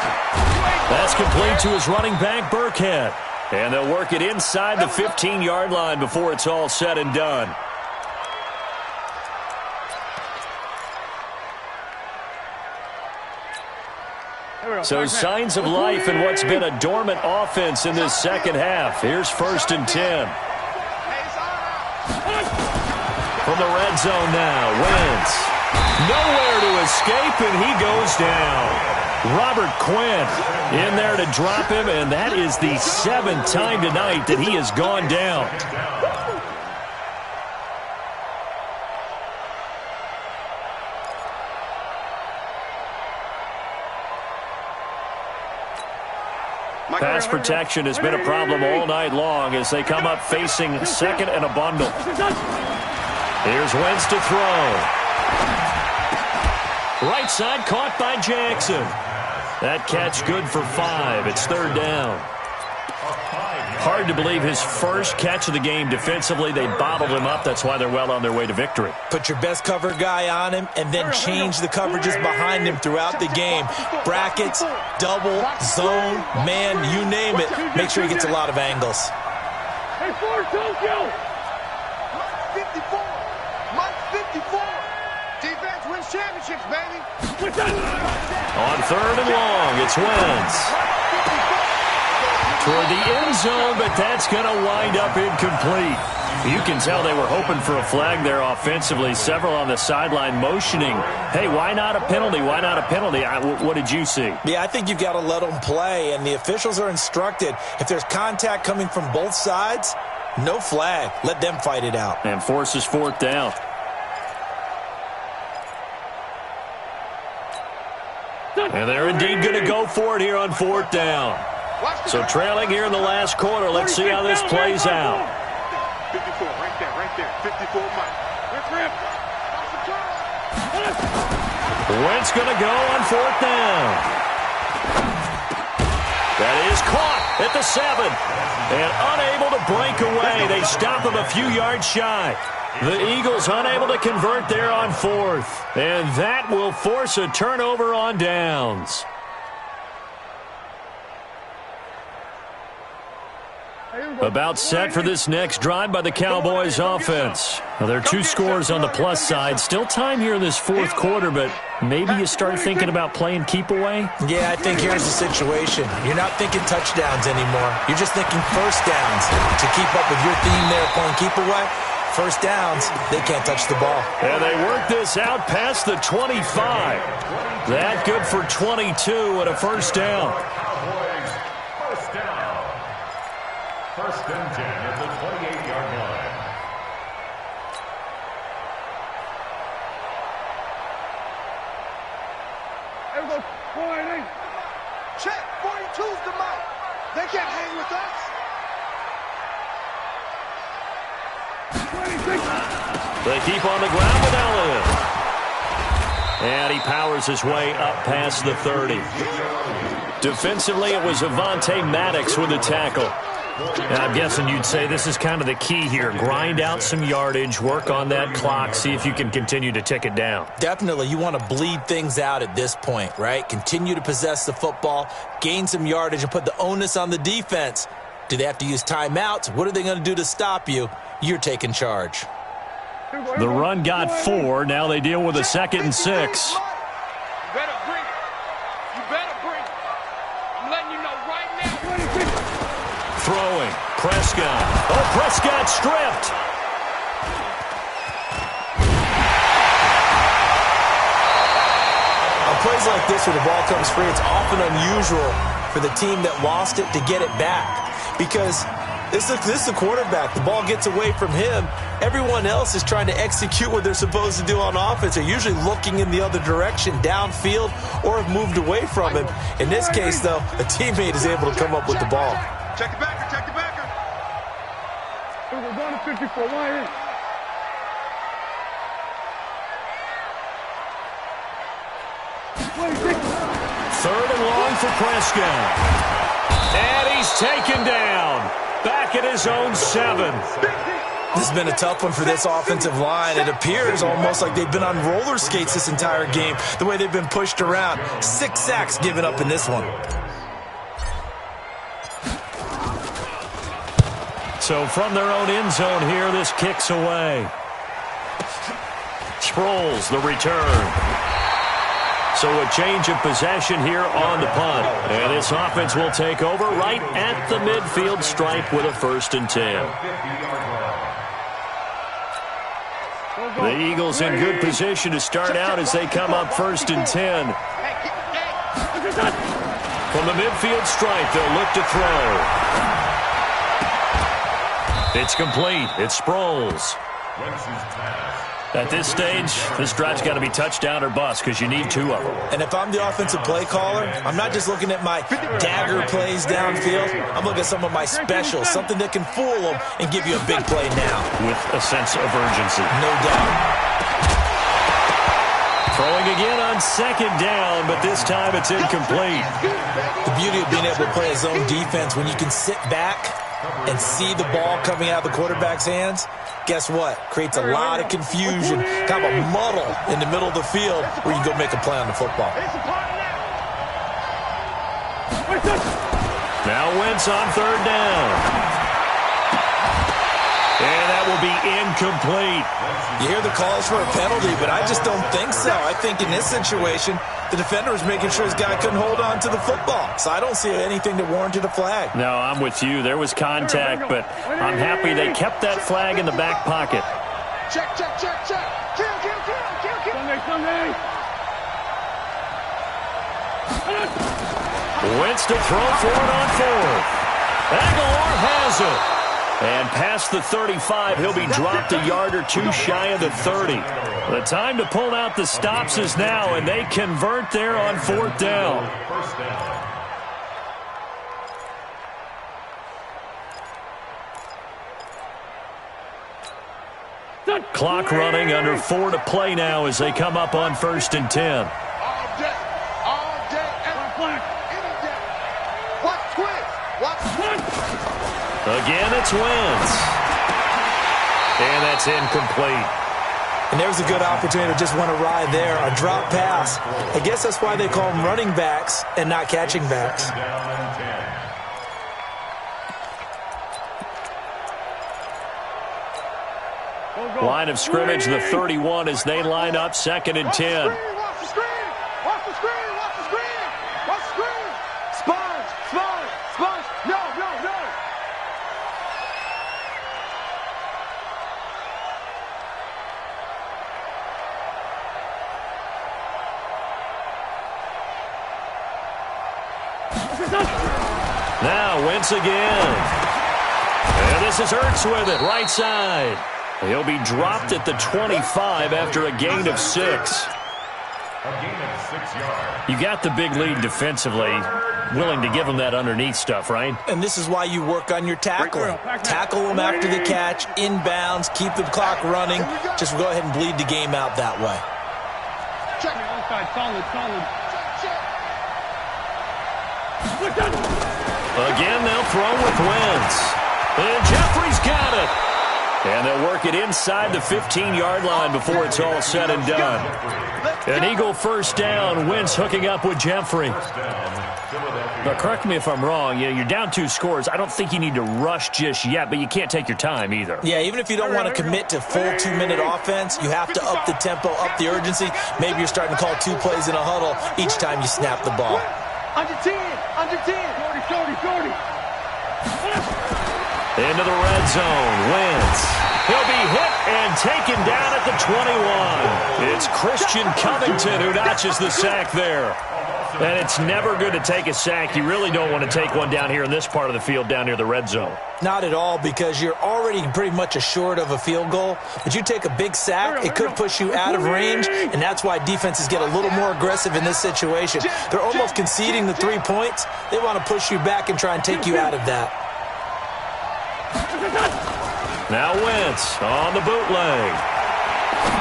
That's complete to his running back, Burkhead. And they'll work it inside the 15-yard line before it's all said and done. So signs of life in what's been a dormant offense in this second half. Here's 1st and 10. From the red zone now, Wentz. Nowhere to escape, and he goes down. Robert Quinn in there to drop him, and that is the 7th time tonight that he has gone down. Pass protection has been a problem all night long as they come up facing 2nd and a bundle. Here's Wentz to throw. Right side caught by Jackson. That catch good for 5. It's 3rd down. Hard to believe his first catch of the game defensively. They bottled him up. That's why they're well on their way to victory. Put your best cover guy on him and then change the coverages behind him throughout the game. Brackets, double, zone, man, you name it. Make sure he gets a lot of angles. Hey, Ford, Tokyo! Mike 54! Mike 54! Defense wins championships, baby! On 3rd and long, it's Wentz. Toward the end zone, but that's going to wind up incomplete. You can tell they were hoping for a flag there offensively. Several on the sideline motioning, hey, why not a penalty? Why not a penalty? What did you see? Yeah, I think you've got to let them play, and the officials are instructed. If there's contact coming from both sides, no flag. Let them fight it out. And forces 4th down. And they're indeed going to go for it here on 4th down. So trailing here in the last quarter. Let's see how this plays out. 54, right there. 54, Mike. Wentz going to go on 4th down. That is caught at the 7. And unable to break away. They stop him a few yards shy. The Eagles unable to convert there on 4th. And that will force a turnover on downs. About set for this next drive by the Cowboys offense. Now, there are 2 scores on the plus side. Still time here in this 4th quarter, but maybe you start thinking about playing keep away? Yeah, I think here's the situation. You're not thinking touchdowns anymore. You're just thinking first downs. To keep up with your theme there, playing keep away, first downs, they can't touch the ball. And they work this out past the 25. That good for 22 and a first down. First down. 1st and 10 at the 28-yard line. There we go. 40. Check. 42's the mark. They can't hang with us. 26. They keep on the ground with Elliott. And he powers his way up past the 30. Defensively, it was Avonte Maddox with the tackle. And I'm guessing you'd say this is kind of the key here. Grind out some yardage, work on that clock, see if you can continue to tick it down. Definitely. You want to bleed things out at this point, right? Continue to possess the football, gain some yardage, and put the onus on the defense. Do they have to use timeouts? What are they going to do to stop you? You're taking charge. The run got 4. Now they deal with a 2nd and 6. You better bring it. You better bring it. I'm letting you know right now. Throwing. Prescott. Oh, Prescott stripped. On plays like this where the ball comes free, it's often unusual for the team that lost it to get it back. Because this is the quarterback. The ball gets away from him. Everyone else is trying to execute what they're supposed to do on offense. They're usually looking in the other direction, downfield, or have moved away from him. In this case, though, a teammate is able to come up with the ball. Check the backer. Check the backer. We're going to 54. Why in? Third and long for Prescott. And he's taken down. Back at his own 7. This has been a tough one for this offensive line. It appears almost like they've been on roller skates this entire game, the way they've been pushed around. 6 sacks given up in this one. So from their own end zone here, this kicks away. Sproles, the return. So a change of possession here on the punt. And this offense will take over right at the midfield stripe with a 1st and 10. The Eagles in good position to start out as they come up 1st and 10. From the midfield stripe, they'll look to throw. It's complete. It's Sproles. At this stage, this drive's got to be touchdown or bust because you need 2 of them. And if I'm the offensive play caller, I'm not just looking at my dagger plays downfield. I'm looking at some of my specials, something that can fool them and give you a big play now. With a sense of urgency. No doubt. Throwing again on 2nd down, but this time it's incomplete. The beauty of being able to play a zone defense when you can sit back and see the ball coming out of the quarterback's hands, guess what? Creates a lot of confusion, kind of a muddle in the middle of the field where you go make a play on the football. Now Wentz on 3rd down. And that will be incomplete. You hear the calls for a penalty, but I just don't think so. I think in this situation, the defender was making sure his guy couldn't hold on to the football. So I don't see anything that warranted a flag. No, I'm with you. There was contact, but I'm happy they kept that flag in the back pocket. Check, check, check, check. Kill, kill, kill, kill, kill. Sunday. Wentz to throw for it on 4th. Aguilar has it. And past the 35, he'll be dropped a yard or 2 shy of the 30. The time to pull out the stops is now, and they convert there on 4th down. Clock running, under 4 to play now as they come up on 1st and 10. All day, any day. Watch twist, watch twist. Again, it's Wentz. And that's incomplete. And there's a good opportunity to just want to ride there, a drop pass. I guess that's why they call them running backs and not catching backs. Line of scrimmage, the 31 as they line up 2nd and 10. Watch the screen, watch the screen, watch the screen, watch the screen. Sponge, sponge, sponge. No, no, no. Now Wentz again. And this is Ertz with it, right side. He'll be dropped at the 25 after a gain of 6. A gain of 6 yards. You got the big lead defensively. Willing to give them that underneath stuff, right? And this is why you work on your tackling. Tackle them after the catch, inbounds, keep the clock running. Just go ahead and bleed the game out that way. Check it. Outside, solid, solid. Again, they'll throw with Wentz. And Jeffrey's got it. And they'll work it inside the 15-yard line before it's all said and done. An Eagle 1st down. Wentz hooking up with Jeffrey. Now, correct me if I'm wrong. You're down 2 scores. I don't think you need to rush just yet, but you can't take your time either. Yeah, even if you don't want to commit to full 2-minute offense, you have to up the tempo, up the urgency. Maybe you're starting to call 2 plays in a huddle each time you snap the ball. Under 10, under 10. 40. Into the red zone. Wentz. He'll be hit and taken down at the 21. It's Christian Covington who notches the sack there. And it's never good to take a sack. You really don't want to take one down here in this part of the field down near the red zone. Not at all, because you're already pretty much assured of a field goal. But you take a big sack, it could push you out of range, and that's why defenses get a little more aggressive in this situation. They're almost conceding the 3 points. They want to push you back and try and take you out of that. Now Wentz on the bootleg.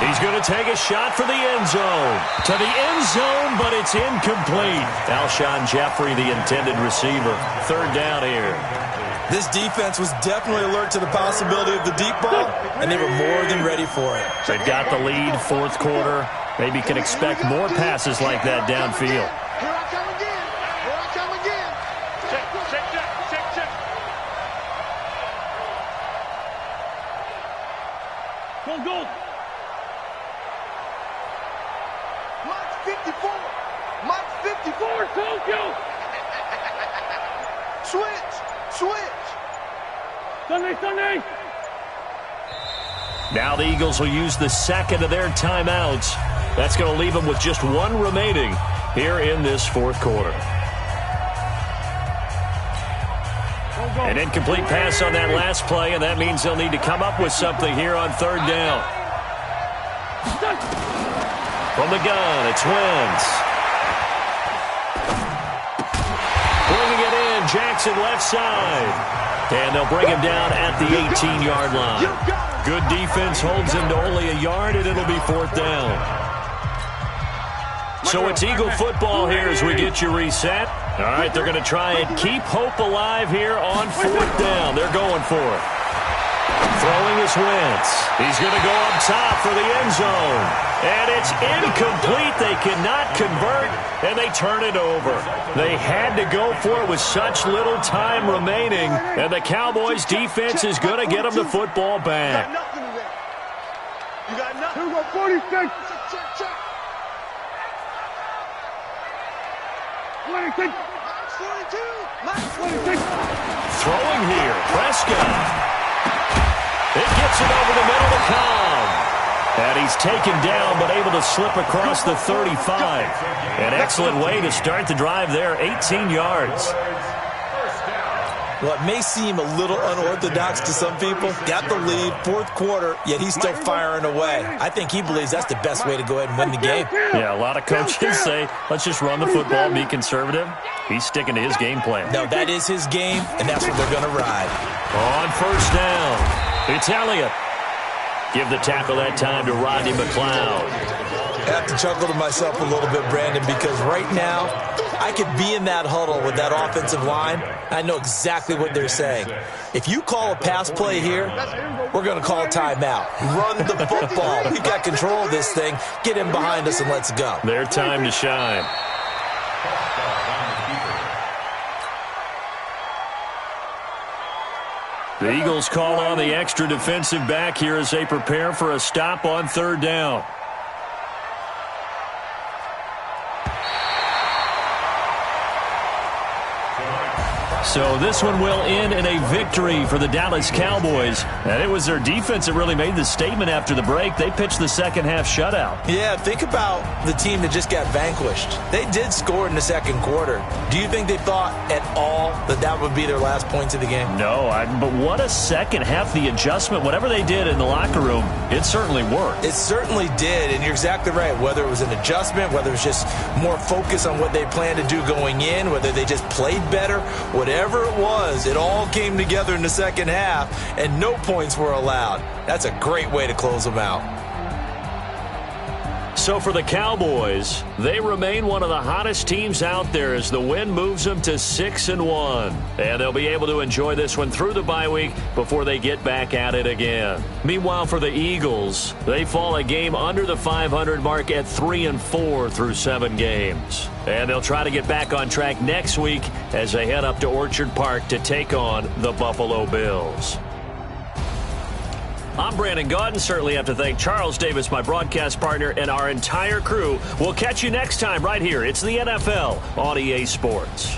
He's going to take a shot for the end zone. To the end zone, but it's incomplete. Alshon Jeffrey, the intended receiver. Third down here. This defense was definitely alert to the possibility of the deep ball, and they were more than ready for it. They've got the lead, fourth quarter. Maybe can expect more passes like that downfield. Here I come again. Here I come again. Check. Go. Mike's 54. Tokyo. Switch. Sunday. Now the Eagles will use the second of their timeouts. That's going to leave them with just one remaining here in this fourth quarter. An incomplete pass on that last play, and that means they'll need to come up with something here on third down. From the gun, it's Wentz. Bringing it in, Jackson left side. And they'll bring him down at the 18-yard line. Good defense holds him to only a yard, and it'll be fourth down. So it's Eagle football here as we get you reset. All right, they're going to try and keep hope alive here on fourth down. They're going for it. Throwing is Wentz. He's going to go up top for the end zone. And it's incomplete. They cannot convert, and they turn it over. They had to go for it with such little time remaining, and the Cowboys' defense is going to get them the football back. You got nothing. Here we go, 46. Check. 26. Mike's 42. 26. Throwing here, Prescott. It gets it over the middle to Cobb. And he's taken down, but able to slip across the 35. An excellent way to start the drive there, 18 yards. Well, it may seem a little unorthodox to some people. Got the lead, fourth quarter, yet he's still firing away. I think he believes that's the best way to go ahead and win the game. Yeah, a lot of coaches say, let's just run the football and be conservative. He's sticking to his game plan. No, that is his game, and that's what they're going to ride. On first down, it's Elliott. Give the tackle that time to Rodney McLeod. I have to chuckle to myself a little bit, Brandon, because right now I could be in that huddle with that offensive line. I know exactly what they're saying. If you call a pass play here, we're going to call a timeout. Run the football. We got control of this thing. Get in behind us and let's go. Their time to shine. The Eagles call on the extra defensive back here as they prepare for a stop on third down. So this one will end in a victory for the Dallas Cowboys. And it was their defense that really made the statement after the break. They pitched the second half shutout. Yeah, think about the team that just got vanquished. They did score in the second quarter. Do you think they thought at all that that would be their last points of the game? No, but what a second half. The adjustment, whatever they did in the locker room, it certainly worked. It certainly did, and you're exactly right. Whether it was an adjustment, whether it was just more focus on what they planned to do going in, whether they just played better, whatever it was, it all came together in the second half, and no points were allowed. That's a great way to close them out. So for the Cowboys, they remain one of the hottest teams out there as the win moves them to 6-1. And they'll be able to enjoy this one through the bye week before they get back at it again. Meanwhile, for the Eagles, they fall a game under the 500 mark at 3-4 through 7 games. And they'll try to get back on track next week as they head up to Orchard Park to take on the Buffalo Bills. I'm Brandon Gaudin. Certainly have to thank Charles Davis, my broadcast partner, and our entire crew. We'll catch you next time right here. It's the NFL on EA Sports.